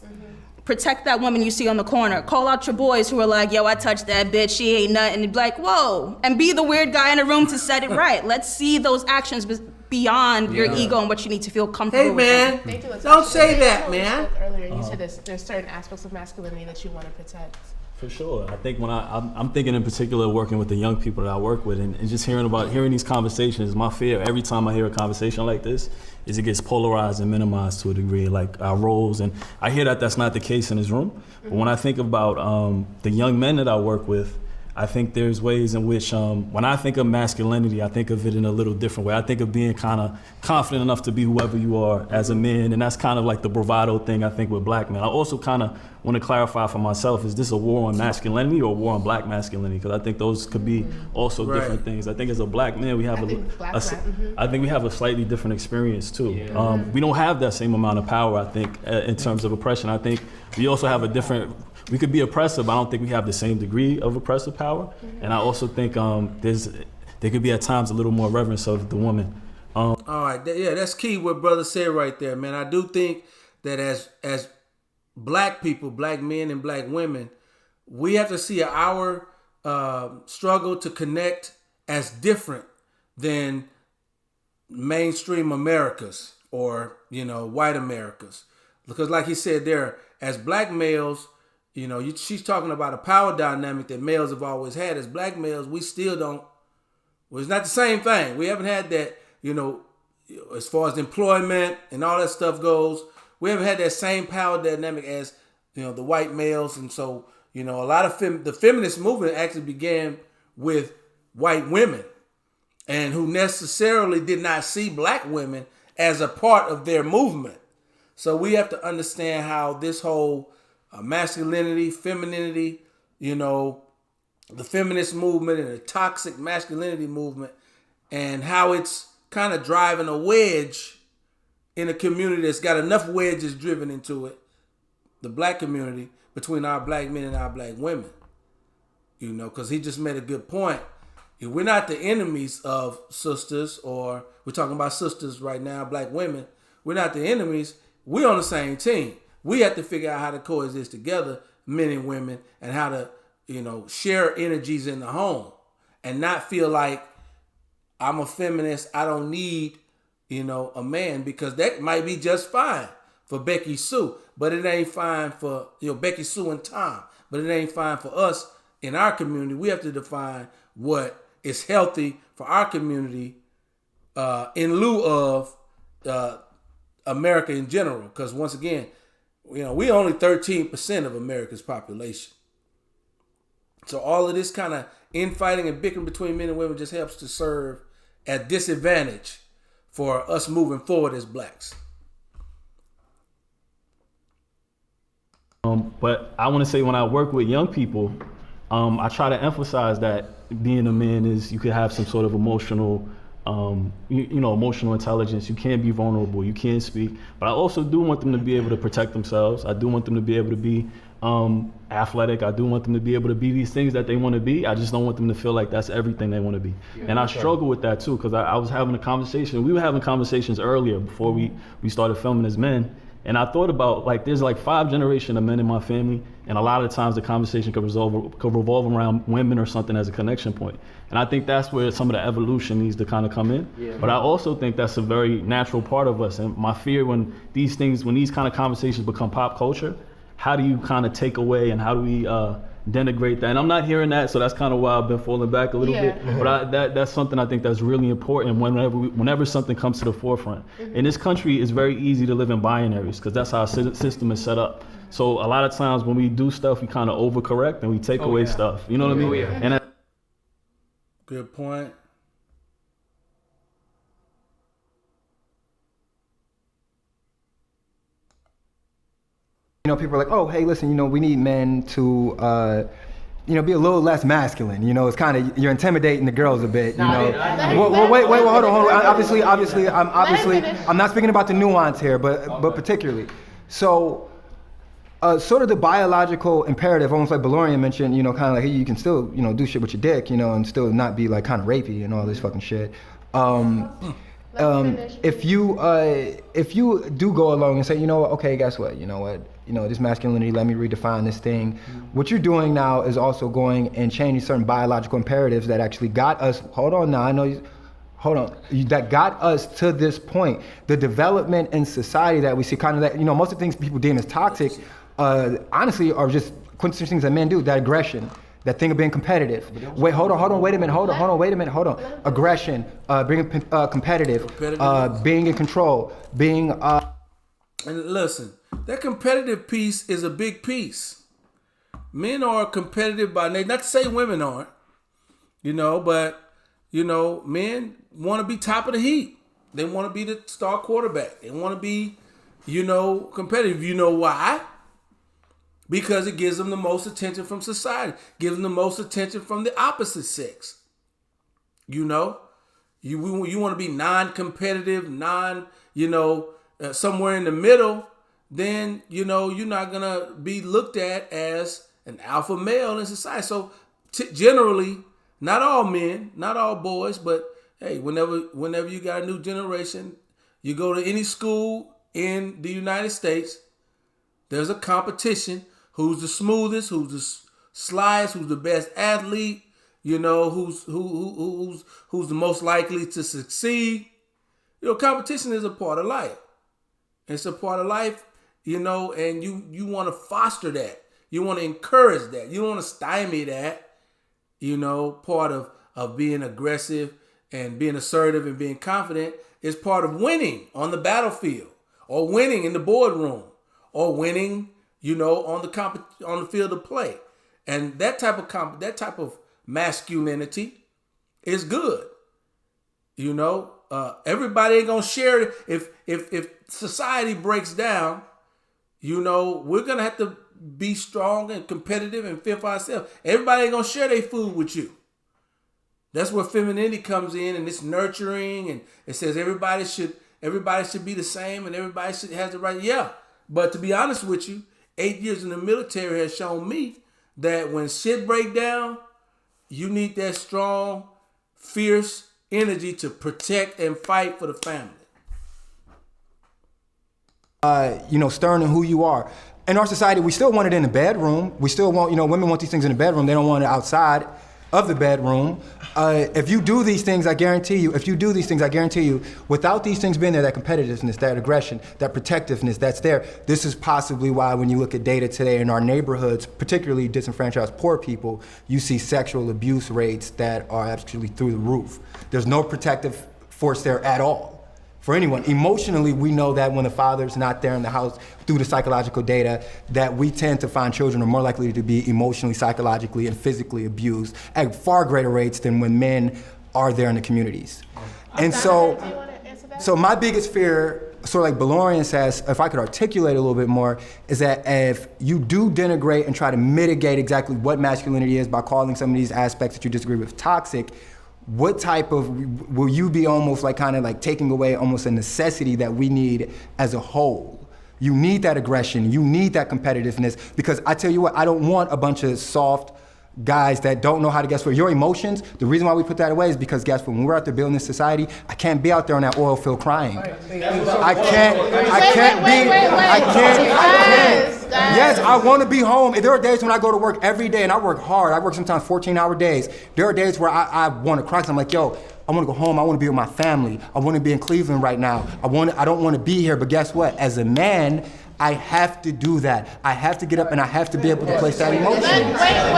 Protect that woman you see on the corner. Call out your boys who are like, yo, I touched that bitch, she ain't nothing. And be like, whoa, and be the weird guy in the room to set it right. Let's see those actions beyond your ego and what you need to feel comfortable with. Hey man, don't say that, man. Earlier, you said there's certain aspects of masculinity that you want to protect. For sure. I think when I'm thinking in particular working with the young people that I work with and just hearing these conversations, my fear every time I hear a conversation like this is it gets polarized and minimized to a degree, like our roles. And I hear that that's not the case in this room. But when I think about the young men that I work with, I think there's ways in which when I think of masculinity, I think of it in a little different way. I think of being kind of confident enough to be whoever you are as a man, and that's kind of like the bravado thing I think with black men. I also kind of want to clarify for myself, is this a war on masculinity or a war on black masculinity? Because I think those could be also different things. I think as a black man, we have I think we have a slightly different experience too. Yeah. We don't have that same amount of power, I think, in terms of oppression. I think we also have we could be oppressive, but I don't think we have the same degree of oppressive power. And I also think there could be at times a little more reverence of the woman. All right, that's key what brother said right there, man. I do think that as black people, black men and black women, we have to see our struggle to connect as different than mainstream Americas or, white Americas. Because like he said there, as black males, she's talking about a power dynamic that males have always had. As black males, we still don't, it's not the same thing. We haven't had that, as far as employment and all that stuff goes, we haven't had that same power dynamic as, the white males. And so, a lot of the feminist movement actually began with white women and who necessarily did not see black women as a part of their movement. So we have to understand how this whole masculinity, femininity, the feminist movement and the toxic masculinity movement, and how it's kind of driving a wedge in a community that's got enough wedges driven into it, the black community, between our black men and our black women. Because he just made a good point. If we're not the enemies of sisters, or we're talking about sisters right now, black women, we're not the enemies, we're on the same team. We have to figure out how to coexist together, men and women, and how to, share energies in the home and not feel like I'm a feminist, I don't need, a man, because that might be just fine for Becky Sue, but it ain't fine for, Becky Sue and Tom. but it ain't fine for us in our community. We have to define what is healthy for our community in lieu of America in general. Because once again, we only 13% of America's population. So all of this kind of infighting and bickering between men and women just helps to serve at disadvantage for us moving forward as blacks. But I want to say when I work with young people, I try to emphasize that being a man is you could have some sort of emotional, emotional intelligence. You can be vulnerable. You can speak. But I also do want them to be able to protect themselves. I do want them to be able to be athletic. I do want them to be able to be these things that they want to be. I just don't want them to feel like that's everything they want to be. Yeah, and I struggle with that too, because I was having a conversation. We were having conversations earlier before we started filming as men. And I thought about, like, there's like 5 generations of men in my family, and a lot of times the conversation could revolve around women or something as a connection point. And I think that's where some of the evolution needs to kind of come in. Yeah. But I also think that's a very natural part of us. And my fear when these kind of conversations become pop culture, how do you kind of take away and how do we denigrate that? And I'm not hearing that, so that's kind of why I've been falling back a little bit. But that's something I think that's really important whenever something comes to the forefront. In this country, it's very easy to live in binaries because that's how our system is set up. So a lot of times when we do stuff, we kind of overcorrect and we take away stuff. You know what I mean? And good point. People are like, oh, hey, listen, we need men to, be a little less masculine. It's kind of, you're intimidating the girls a bit, Wait, hold on. Obviously, I'm not speaking about the nuance here, but particularly. So, sort of the biological imperative, almost like Balorian mentioned, kind of like, hey, you can still, do shit with your dick, and still not be like kind of rapey and all this fucking shit. If you do go along and say, okay, guess what, this masculinity, let me redefine this thing. What you're doing now is also going and changing certain biological imperatives that actually got us, that got us to this point. The development in society that we see, kind of that, most of the things people deem as toxic, honestly, are just quintessential things that men do, that aggression. That thing of being competitive. Wait, hold on, wait a minute. Aggression, being competitive, being in control, being... And listen, that competitive piece is a big piece. Men are competitive by nature. Not to say women aren't, but, men want to be top of the heap. They want to be the star quarterback. They want to be, competitive. You know why? Because it gives them the most attention from society, gives them the most attention from the opposite sex. You want to be non-competitive, somewhere in the middle, then, you're not going to be looked at as an alpha male in society. So generally, not all men, not all boys, but hey, whenever you got a new generation, you go to any school in the United States, there's a competition. Who's the smoothest? Who's the slyest? Who's the best athlete? Who's the most likely to succeed? Competition is a part of life. It's a part of life, and you want to foster that. You want to encourage that. You don't want to stymie that. Part of being aggressive and being assertive and being confident is part of winning on the battlefield, or winning in the boardroom, or winning on the field of play. And that type of masculinity is good. Everybody ain't gonna share it. If society breaks down, we're gonna have to be strong and competitive and fend for ourselves. Everybody ain't gonna share their food with you. That's where femininity comes in, and it's nurturing, and it says everybody should be the same, and everybody has the right. Yeah, but to be honest with you, 8 years in the military has shown me that when shit break down, you need that strong, fierce energy to protect and fight for the family. Stern in who you are. In our society, we still want it in the bedroom. We still want, women want these things in the bedroom. They don't want it outside. of the bedroom. If you do these things, I guarantee you, without these things being there, that competitiveness, that aggression, that protectiveness that's there, this is possibly why when you look at data today in our neighborhoods, particularly disenfranchised poor people, you see sexual abuse rates that are actually through the roof. There's no protective force there at all. For anyone. Emotionally, we know that when the father's not there in the house, through the psychological data, that we tend to find children are more likely to be emotionally, psychologically, and physically abused at far greater rates than when men are there in the communities. And so my biggest fear, sort of like Balorian says, if I could articulate a little bit more, is that if you do denigrate and try to mitigate exactly what masculinity is by calling some of these aspects that you disagree with toxic, what type of, will you be almost like kind of like taking away almost a necessity that we need as a whole? You need that aggression, you need that competitiveness, because I tell you what, I don't want a bunch of soft guys that don't know how to guess what your emotions. The reason why we put that away is because guess what, when we're out there building this society, I can't be out there on that oil field crying. I can't. Yes, I want to be home. There are days when I go to work every day and I work hard. I work sometimes 14-hour days. There are days where I want to cry because I'm like, yo, I want to go home. I want to be with my family. I want to be in Cleveland right now. I don't want to be here, but guess what? As a man, I have to do that. I have to get up and I have to be able to place that emotion.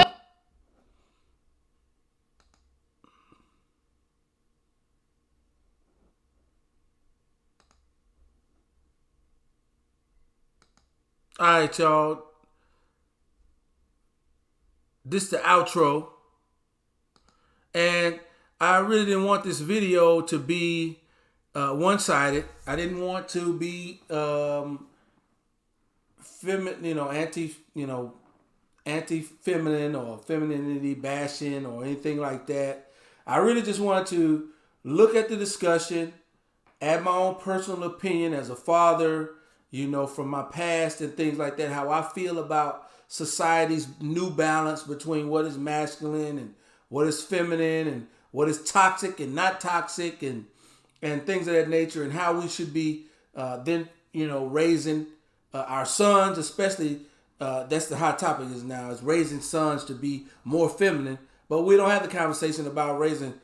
All right, y'all. This is the outro. And I really didn't want this video to be one-sided. I didn't want to be anti-feminine or femininity bashing or anything like that. I really just wanted to look at the discussion, add my own personal opinion as a father, from my past and things like that, how I feel about society's new balance between what is masculine and what is feminine and what is toxic and not toxic and things of that nature, and how we should be raising our sons, especially that's the hot topic is now, is raising sons to be more feminine. But we don't have the conversation about raising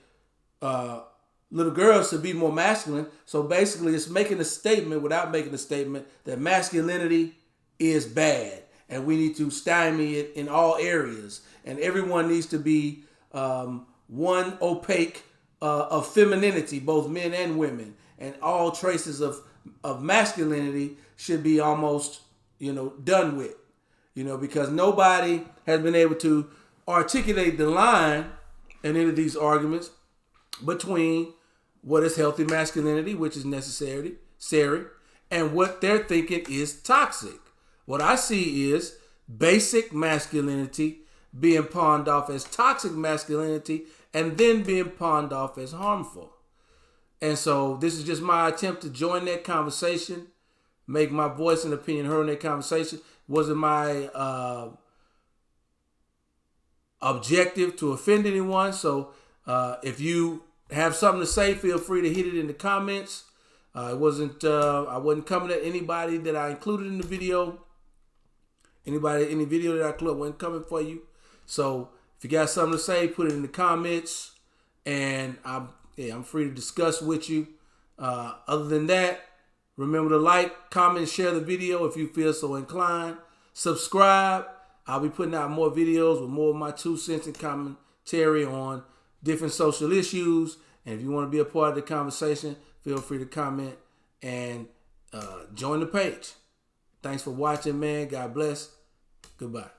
little girls to be more masculine. So basically it's making a statement without making a statement that masculinity is bad and we need to stymie it in all areas. And everyone needs to be one opaque of femininity, both men and women. And all traces of masculinity should be almost, done with. Because nobody has been able to articulate the line in any of these arguments between what is healthy masculinity, which is necessary, and what they're thinking is toxic. What I see is basic masculinity being pawned off as toxic masculinity and then being pawned off as harmful. And so this is just my attempt to join that conversation, make my voice and opinion heard in that conversation. Wasn't my objective to offend anyone. So if you have something to say, feel free to hit it in the comments. I wasn't coming at anybody that I included in the video. Any video that I included wasn't coming for you. So if you got something to say, put it in the comments, and I'm free to discuss with you. Other than that, remember to like, comment, share the video if you feel so inclined. Subscribe. I'll be putting out more videos with more of my 2 cents and commentary on different social issues. And if you want to be a part of the conversation, feel free to comment and join the page. Thanks for watching, man. God bless. Goodbye.